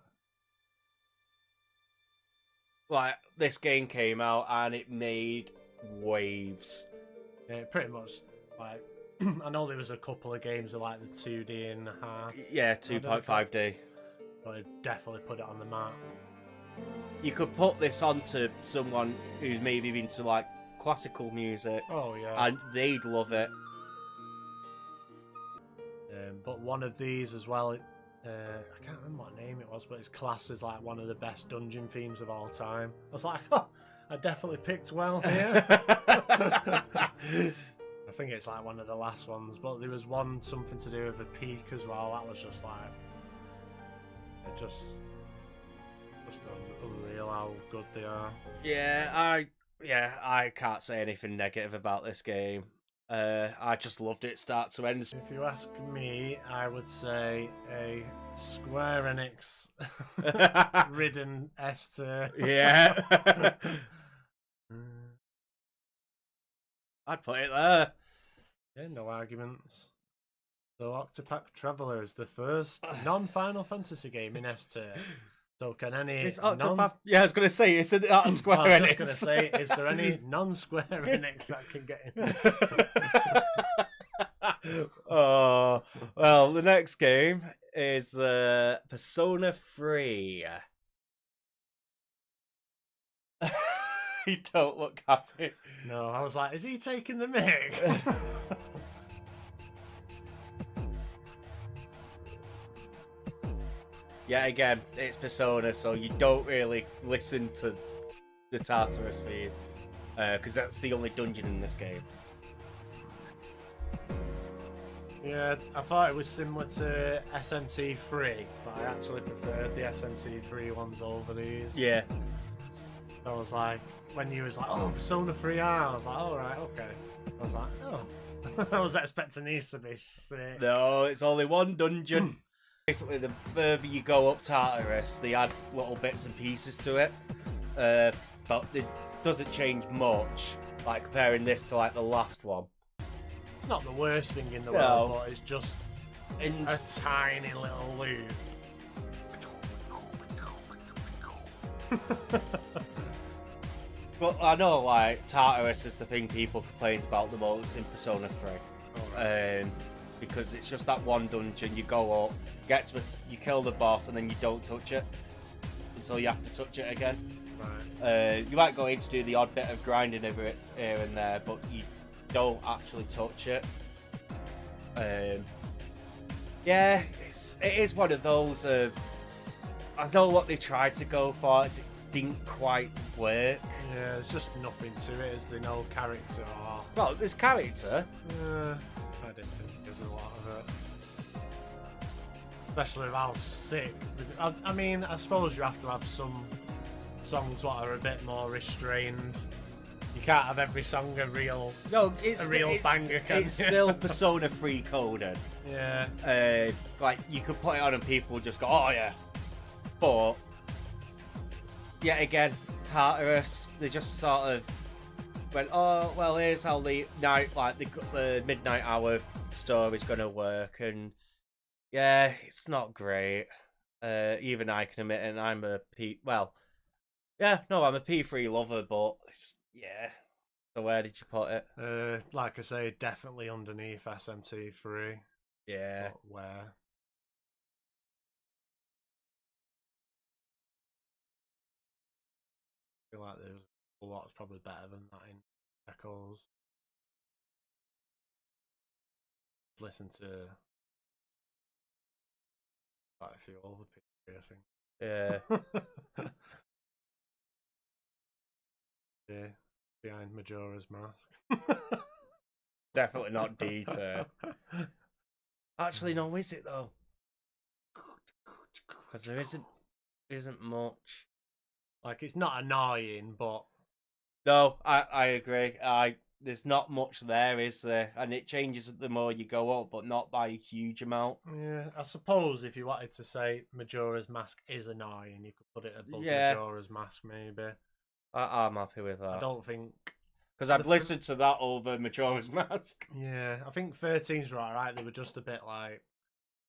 Like, this game came out and it made waves. Yeah, pretty much. Like, I know there was a couple of games of like the 2D and half. Yeah, 2.5D. But it definitely put it on the map. You could put this onto someone who's maybe into like classical music, Oh yeah. and they'd love it. But one of these as well, I can't remember what name it was, but it's classed as like one of the best dungeon themes of all time. I was like, oh, I definitely picked well here. I think it's like one of the last ones, but there was one something to do with a peak as well. That was just like, it just unreal how good they are. Yeah, I can't say anything negative about this game. I just loved it start to end. If you ask me, I would say a Square Enix ridden S tier. Yeah. I'd put it there. Yeah, no arguments. So Octopath Traveler is the first non-Final Fantasy game in S tier. So can any It's Octopath. Yeah, I was going to say, it's an art Square Enix. I was just going to say, is there any non-Square Enix that can get in? Oh, well, the next game is Persona 3. You don't look happy. No, I was like, is he taking the mic? Yeah, again, it's Persona, so you don't really listen to the Tartarus theme, because that's the only dungeon in this game. Yeah, I thought it was similar to SMT3, but I actually preferred the SMT3 ones over these. Yeah. I was like, when you was like, oh, Persona 3R, I was like, all right, okay. I was like, oh. I was expecting these to be sick. No, it's only one dungeon. Basically, the further you go up Tartarus, they add little bits and pieces to it. But it doesn't change much, like comparing this to like the last one. Not the worst thing in the world, but it's just And a tiny little loop. but I know, like, Tartarus is the thing people complain about the most in Persona 3. Right. Because it's just that one dungeon, you go up, you kill the boss, and then you don't touch it until you have to touch it again. Right. You might go in to do the odd bit of grinding over it here and there, but you don't actually touch it. Yeah, it is one of those of, I know what they tried to go for, it didn't quite work. Yeah, there's just nothing to it, is there? No character or... Well, there's character. I didn't think there's a lot of it. Especially with how sick. I mean, I suppose you have to have some songs that are a bit more restrained. You can't have every song a real banger. It's still Persona 3 coded. Yeah. Like, you could put it on and people would just go, oh yeah. But, yet again, Tartarus, they just sort of went, oh, well, here's how the night, like the midnight hour story's gonna work, and yeah, it's not great. Even I can admit it, and I'm a P3 lover, but it's just, yeah. So where did you put it? Like I say, definitely underneath SMT3. Yeah. But where? I feel like there's a lot that's probably better than that in Echoes. Listen to quite a few older people, I think. Yeah. Yeah, behind Majora's Mask. Definitely not D tier. Actually, no, is it though? Because there isn't much. Like, it's not annoying, but No, I agree. There's not much there, is there? And it changes the more you go up, but not by a huge amount. yeah, I suppose if you wanted to say Majora's Mask is annoying, you could put it above Yeah. Majora's Mask, maybe. I'm happy with that. I don't think... Because I've listened to that over Majora's Mask. Yeah, I think 13's right. They were just a bit like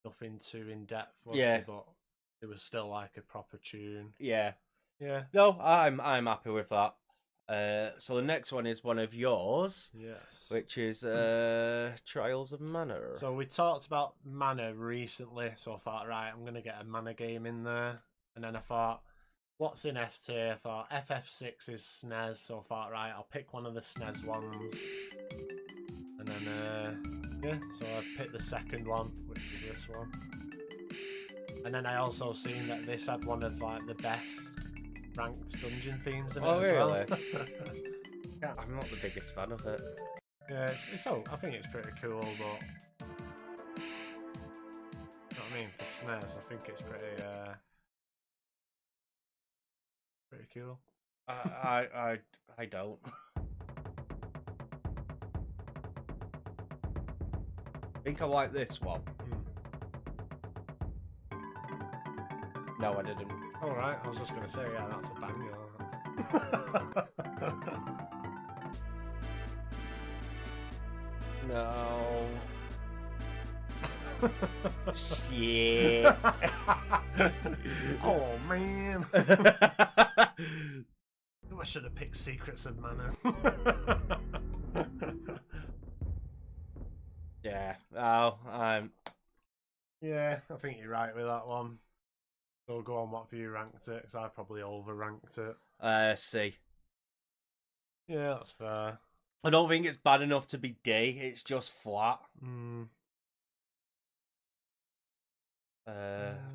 nothing too in depth, was Yeah. they? But it was still like a proper tune. Yeah. Yeah. No, I'm happy with that. So the next one is one of yours, Yes. which is Trials of Mana. So we talked about Mana recently, so I thought, right, I'm going to get a Mana game in there. And then I thought, what's in S tier? I thought FF6 is SNES, so I thought, right, I'll pick one of the SNES ones. And then, yeah, so I picked the second one, which was this one. And then I also seen that this had one of like the best ranked dungeon themes in it as well. Yeah, I'm not the biggest fan of it. Yeah, I think it's pretty cool, but you know what I mean, for SNES, I think it's pretty cool. I don't. I think I like this one. No, I didn't. Alright, I was just going to say, yeah, that's a banger. No. Shit. Oh, man. I should have picked Secrets of Mana. Yeah. Oh, Yeah, I think you're right with that one. So go on, what have you ranked it? Because I probably over-ranked it. C. Yeah, that's fair. I don't think it's bad enough to be D. It's just flat.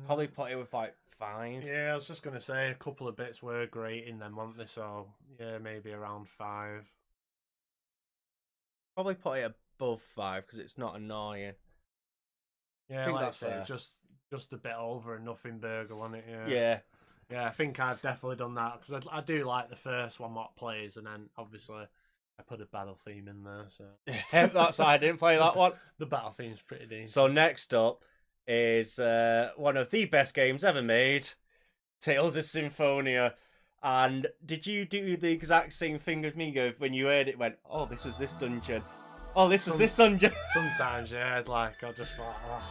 Probably put it with like 5. Yeah, I was just gonna say a couple of bits were great in them, weren't they? So yeah, maybe around 5. Probably put it above 5 because it's not annoying. Yeah, think like I that's say, fair. just a bit over a nothing burger, wasn't it? Yeah. Yeah. Yeah, I think I've definitely done that because I do like the first one what plays, and then obviously I put a battle theme in there. So That's why I didn't play that one. the battle theme's pretty decent. So next up is one of the best games ever made, Tales of Symphonia. And did you do the exact same thing as me, Gov, when you heard it? Went, oh, this was this dungeon. Oh, this was this dungeon. Sometimes, yeah, like I just thought, oh,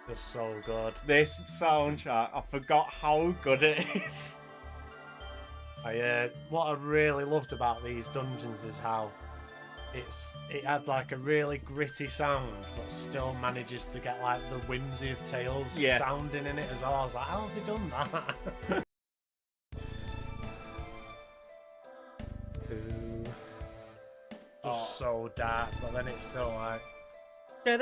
just so good. This soundtrack, I forgot how good it is. What I really loved about these dungeons is how it had like a really gritty sound, but still manages to get like the whimsy of Tales sounding in it as well. I was like, how have they done that? Just so dark, but then it's still like. So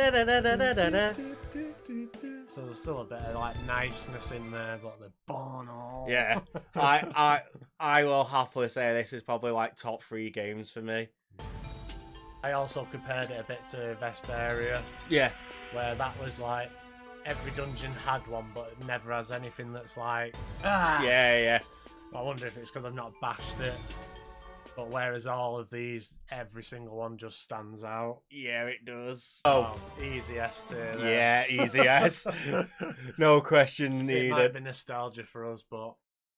there's still a bit of like niceness in there, but the bono. Yeah, I will happily say this is probably like top 3 games for me. I also compared it a bit to Vesperia. Yeah. Where that was like every dungeon had one, but it never has anything that's like Yeah. I wonder if it's because I've not bashed it. But whereas all of these, every single one just stands out. Yeah, it does. Oh, easy S tier. Yeah, easy S. No question needed. It might be nostalgia for us, but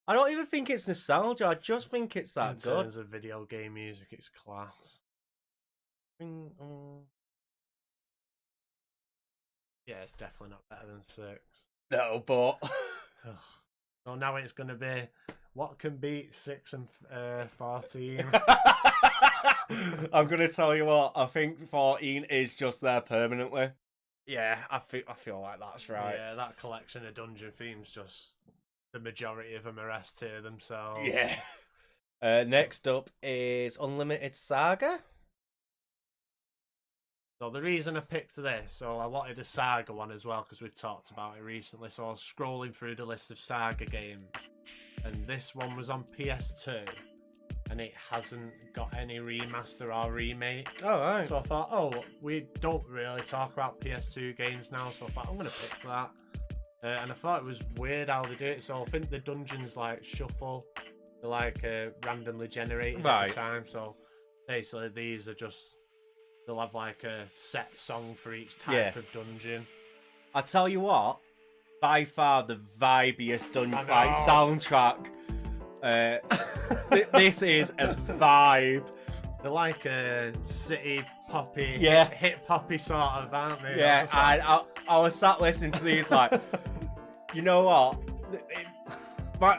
I don't even think it's nostalgia. I just think it's that good. In terms of video game music, it's class. Yeah, it's definitely not better than 6. No, but so now it's going to be what can beat 6 and 14. I'm going to tell you what. I think 14 is just there permanently. Yeah, I feel like that's right. Yeah, that collection of dungeon themes, just the majority of them are S tier themselves. Yeah. Next up is Unlimited Saga. So the reason I picked this, so I wanted a Saga one as well because we've talked about it recently. So I was scrolling through the list of Saga games, and this one was on PS2, and it hasn't got any remaster or remake. Oh, right. So I thought, oh, we don't really talk about PS2 games now, so I thought I'm gonna pick that. And I thought it was weird how they do it. So I think the dungeons like shuffle, they're like randomly generated at the time. So basically, these are just. They'll have like a set song for each type of dungeon. I tell you what, by far the vibiest dungeon soundtrack. This is a vibe. They're like a city poppy, hit poppy sort of, aren't they? Yeah, I was sat listening to these like, you know what?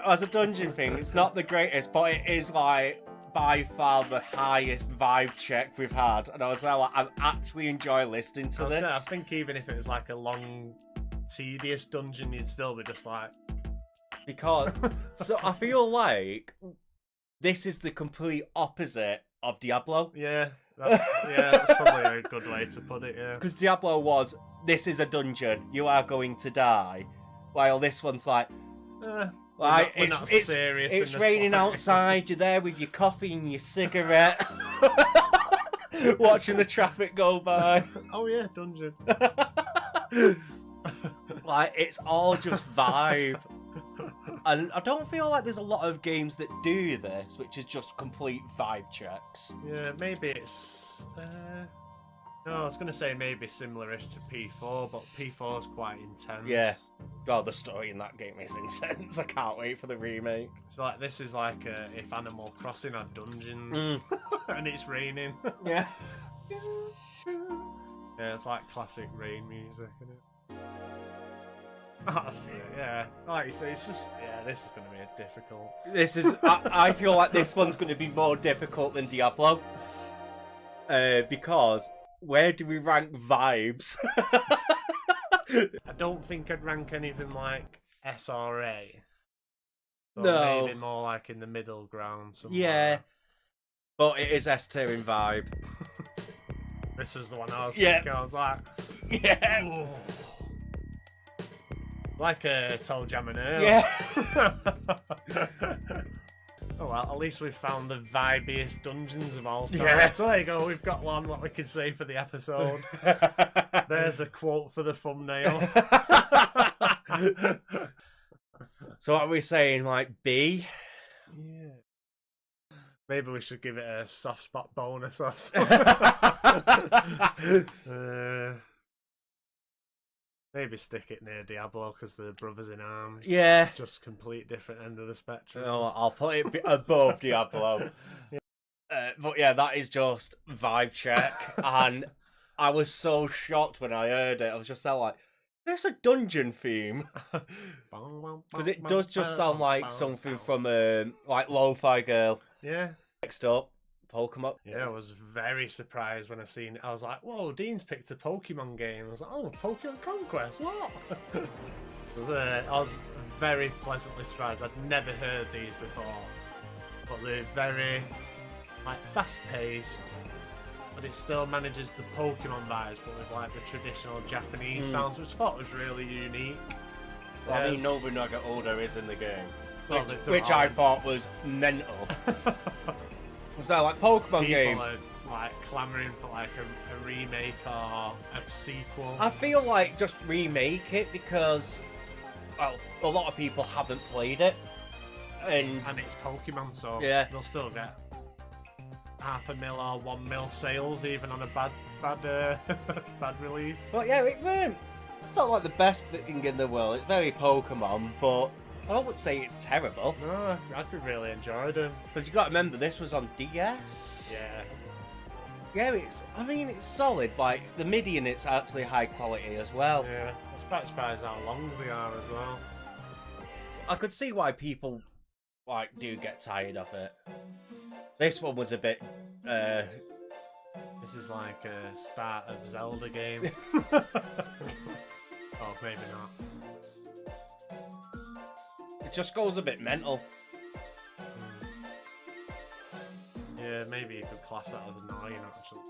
As a dungeon thing, it's not the greatest, but it is like by far the highest vibe check we've had, and I was like, I actually enjoy listening to this. I think even if it was like a long, tedious dungeon, you'd still be just like... Because, so I feel like this is the complete opposite of Diablo. Yeah, that's probably a good way to put it, yeah. Because Diablo was, this is a dungeon, you are going to die. While this one's like... we're not serious. It's raining outside, you're there with your coffee and your cigarette. Watching the traffic go by. Oh yeah, dungeon. Like, it's all just vibe. And I don't feel like there's a lot of games that do this, which is just complete vibe checks. Yeah, maybe it's... No, I was going to say maybe similar-ish to P4, but P4 is quite intense. Yeah. God, the story in that game is intense. I can't wait for the remake. So like, this is like if Animal Crossing had dungeons and it's raining. Yeah. Yeah, it's like classic rain music, isn't it? That's it, yeah. Like you say, it's just, yeah, this is going to be difficult. This is, I feel like this one's going to be more difficult than Diablo. Because, where do we rank vibes? I don't think I'd rank anything like SRA. So No. maybe more like in the middle ground somewhere. Yeah. But it is S tier in vibe. This was the one I was thinking, I was like... Yeah. Ooh. Like a Toe Jam and Ale. Yeah. Oh well, at least we've found the vibiest dungeons of all time. Yeah. So there you go, we've got one, what we could say for the episode. There's a quote for the thumbnail. So what are we saying, like B? Yeah. Maybe we should give it a soft spot bonus or something. Maybe stick it near Diablo because they're brothers in arms. Yeah. Just complete different end of the spectrum. No, I'll put it above Diablo. But yeah, that is just vibe check. And I was so shocked when I heard it. I was just like, there's a dungeon theme. Because it does just sound like something from like Lo-Fi Girl. Yeah. Next up, Pokemon. Yeah, I was very surprised when I seen it. I was like, whoa, Dean's picked a Pokemon game. I was like, oh, Pokemon Conquest, what? I was very pleasantly surprised. I'd never heard these before. But they're very, like, fast-paced. But it still manages the Pokemon vibes, but with, like, the traditional Japanese sounds, which I thought was really unique. Well, I mean, Nobunaga Oda is in the game. Well, Which I thought was mental. Was that like Pokemon game? People are like clamouring for like a remake or a sequel. I feel like just remake it because, well, a lot of people haven't played it, and it's Pokemon, so yeah, they'll still get 500,000 or 1 mil sales even on a bad release. But yeah, it's not like the best thing in the world. It's very Pokemon, but I wouldn't say it's terrible. No, I could really enjoy them. Because you got to remember, this was on DS. Yeah. Yeah, it's solid. Like, the MIDI in it's actually high quality as well. Yeah, I was quite surprised how long they are as well. I could see why people, like, do get tired of it. This one was a bit, This is like a start of Zelda game. Oh, maybe not. It just goes a bit mental. Yeah, maybe you could class that as annoying, actually.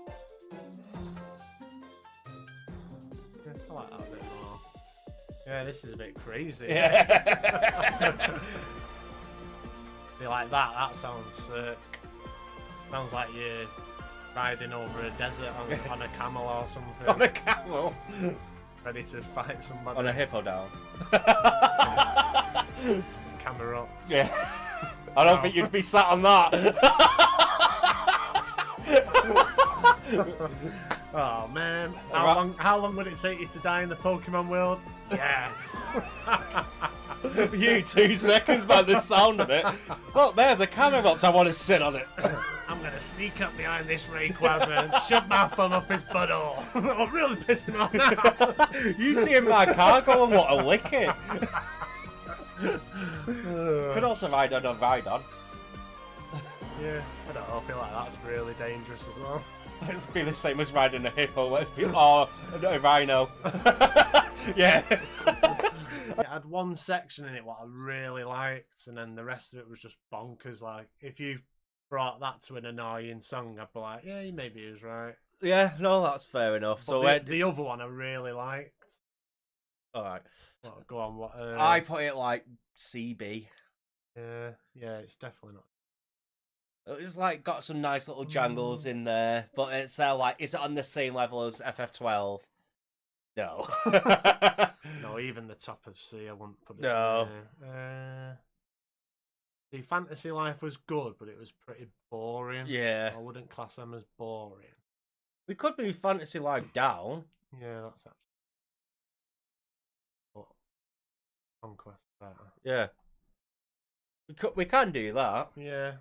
Yeah, I like that a bit more. Yeah, this is a bit crazy. Yeah. Be like that. That sounds sick. Sounds like you're riding over a desert on a camel or something. On a camel. Ready to fight somebody. On a hippodome. Camera up. Yeah. I don't think you'd be sat on that. Oh man. How long would it take you to die in the Pokemon world? Yes. You 2 seconds by the sound of it. Look, there's a Camerops. I want to sit on it. I'm gonna sneak up behind this Rayquaza and shove my thumb up his butthole. I'm really pissed him off now. You see in my car going, what a lick it. Could also ride on a Rhydon. Yeah, I don't know, I feel like that's really dangerous as well. Let's be the same as riding a hippo. Let's be a rhino. Yeah. It had one section in it what I really liked, and then the rest of it was just bonkers. Like, if you brought that to an annoying song, I'd be like, yeah, maybe he was right. Yeah, no, that's fair enough. But So the other one I really liked. all right. Oh, go on. What? I put it like CB. Yeah, it's definitely not. It's like got some nice little jangles in there, but it's like, is it on the same level as FF12? No. No, even the top of C, I wouldn't put it. No. The Fantasy Life was good, but it was pretty boring. Yeah. I wouldn't class them as boring. We could move Fantasy Life down. Yeah, that's actually. But Conquest better. Yeah. We can do that. Yeah.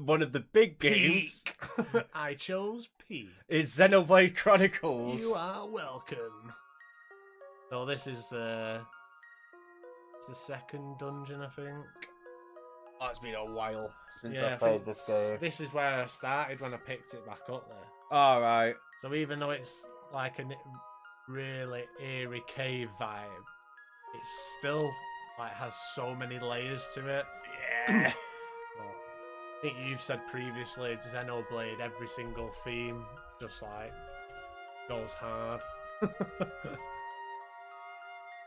One of the big games I chose P. is Xenoblade Chronicles. You are welcome. So this is it's the second dungeon, I think. Oh, it's been a while since I played this game. This is where I started when I picked it back up there. Alright. So even though it's like a really eerie cave vibe, it still like has so many layers to it. Yeah. I think you've said previously, Xenoblade, every single theme just like goes hard.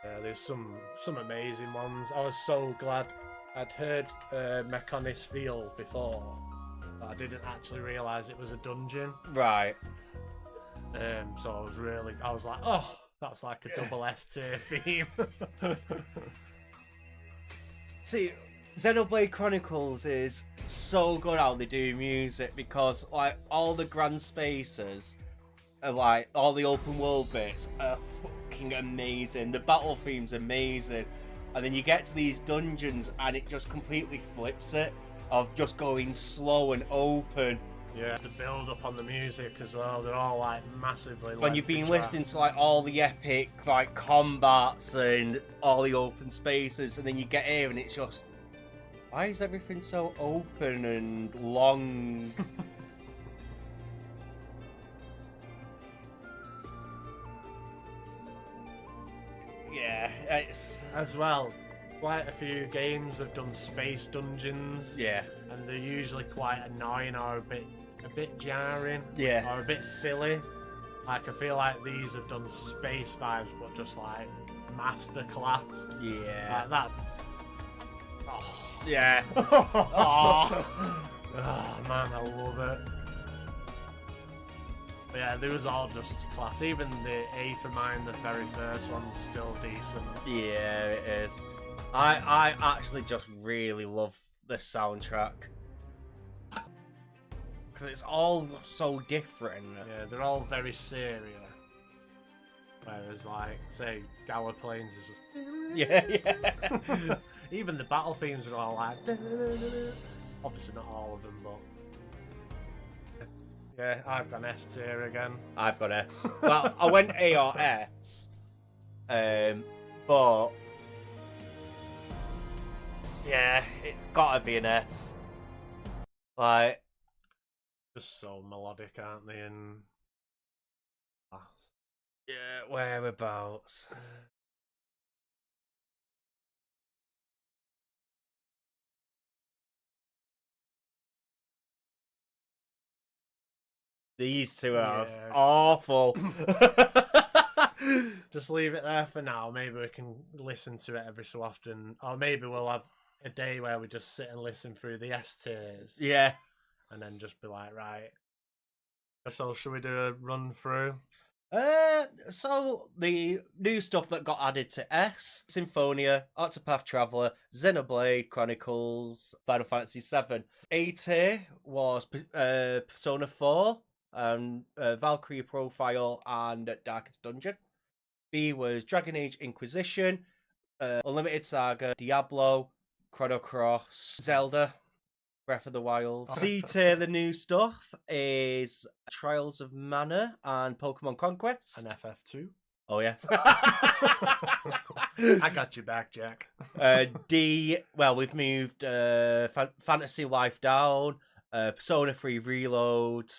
Yeah, there's some amazing ones. I was so glad I'd heard Mechonis Feel before, but I didn't actually realise it was a dungeon. Right. So I was like, oh, that's like a double S tier theme. See, Xenoblade Chronicles is so good how they do music, because like all the grand spaces are like all the open world bits are fucking amazing. The battle theme's amazing, and then you get to these dungeons and it just completely flips it of just going slow and open. Yeah, the build up on the music as well, they're all like massively When you've been tracks. listening to like all the epic like combats and all the open spaces, and then you get here and it's just, why is everything so open and long? Yeah, it's As well, quite a few games have done space dungeons. yeah, And they're usually quite annoying or a bit jarring. yeah, Or a bit silly. Like, I feel like these have done space vibes, but just like Masterclass. yeah, Like that. yeah. Oh man, I love it. But yeah, they was all just class. Even the A for mine, the very first one's still decent. Yeah, it is. I actually just really love the soundtrack, because it's all so different. Yeah, they're all very serious. Whereas, like, say, Gower Plains is just... Yeah. Even the battle themes are all like... Obviously not all of them, but... Yeah, I've got an S tier again. I've got S. Well, I went A or S, but yeah, it gotta be an S. Like, Just so melodic, aren't they? And... yeah, whereabouts? These two are Yeah. awful. Just leave it there for now. Maybe we can listen to it every so often. Or maybe we'll have a day where we just sit and listen through the S tiers. Yeah. And then just be like, right. So should we do a run through? So the new stuff that got added to S: Symphonia, Octopath Traveler, Xenoblade Chronicles, Final Fantasy VII. A tier was Persona 4, Valkyrie Profile, and Darkest Dungeon. B was Dragon Age Inquisition, Unlimited Saga, Diablo, Chrono Cross, Zelda, Breath of the Wild. C tier, the new stuff, is Trials of Mana and Pokemon Conquest. And FF2. Oh, yeah. I got you back, Jack. D, well, we've moved Fantasy Life down, Persona 3 Reload.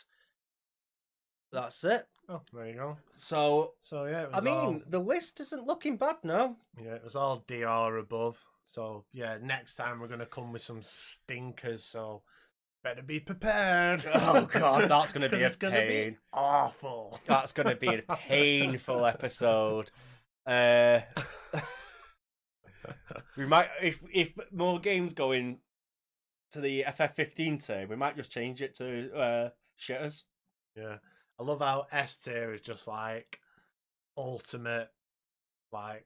That's it. Oh, there you go. So yeah, it I was mean, the list isn't looking bad now. Yeah, it was all D or above. So yeah, next time we're gonna come with some stinkers. So better be prepared. Oh god, that's gonna be a it's gonna pain. be awful. That's gonna be a painful episode. We might, if more games go in to the FF15 tier, we might just change it to shitters. Yeah, I love how S tier is just like ultimate, like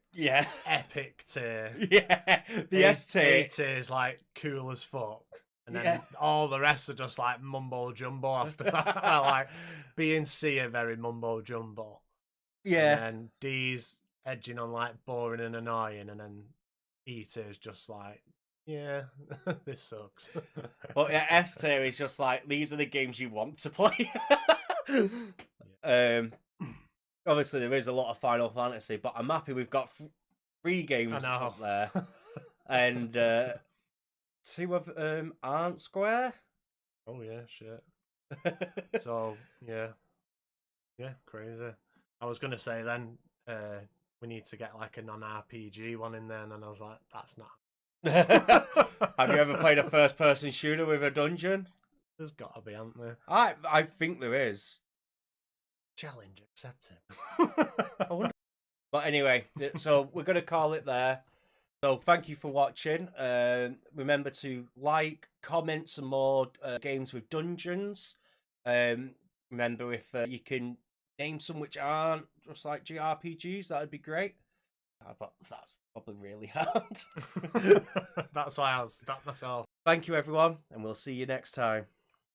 epic tier. Yeah, the S tier. A tier is like cool as fuck, and then all the rest are just like mumbo jumbo after that. Like B and C are very mumbo jumbo. Yeah, and then D's edging on like boring and annoying, and then E tier is just like, yeah, this sucks. But yeah, S tier is just like, these are the games you want to play. Obviously there is a lot of Final Fantasy, but I'm happy we've got 3 games up there, and 2 of them aren't Square. Oh yeah, shit. So yeah, crazy. I was gonna say then we need to get like a non-RPG one in there, and then I was like, that's not. Have you ever played a first-person shooter with a dungeon? There's gotta be, hasn't there? I think there is. Challenge accepted. I wonder. But anyway, so we're going to call it there. So thank you for watching. Remember to like, comment some more games with dungeons. Remember, if you can name some which aren't just like JRPGs, that would be great. But that's probably really hard. That's why I'll stop myself. Thank you, everyone, and we'll see you next time.